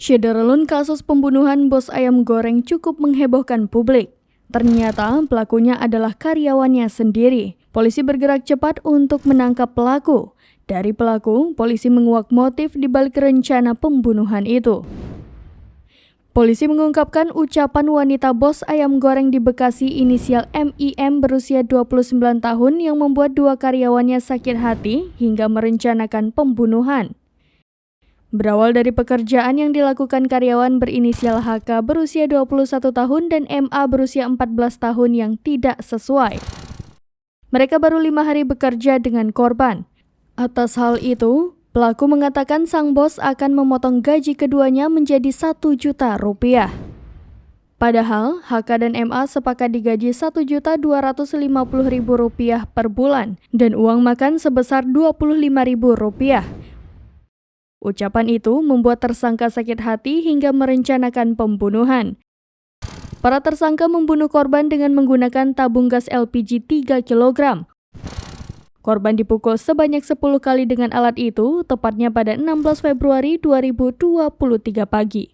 Syederlun kasus pembunuhan bos ayam goreng cukup menghebohkan publik. Ternyata pelakunya adalah karyawannya sendiri. Polisi bergerak cepat untuk menangkap pelaku. Dari pelaku, polisi menguak motif di balik rencana pembunuhan itu. Polisi mengungkapkan ucapan wanita bos ayam goreng di Bekasi inisial MIM berusia 29 tahun yang membuat dua karyawannya sakit hati hingga merencanakan pembunuhan. Berawal dari pekerjaan yang dilakukan karyawan berinisial HK berusia 21 tahun dan MA berusia 14 tahun yang tidak sesuai. Mereka baru 5 hari bekerja dengan korban. Atas hal itu, pelaku mengatakan sang bos akan memotong gaji keduanya menjadi 1 juta rupiah. Padahal, HK dan MA sepakat digaji Rp1.250.000 per bulan dan uang makan sebesar Rp25.000. Ucapan itu membuat tersangka sakit hati hingga merencanakan pembunuhan. Para tersangka membunuh korban dengan menggunakan tabung gas LPG 3 kg. Korban dipukul sebanyak 10 kali dengan alat itu, tepatnya pada 16 Februari 2023 pagi.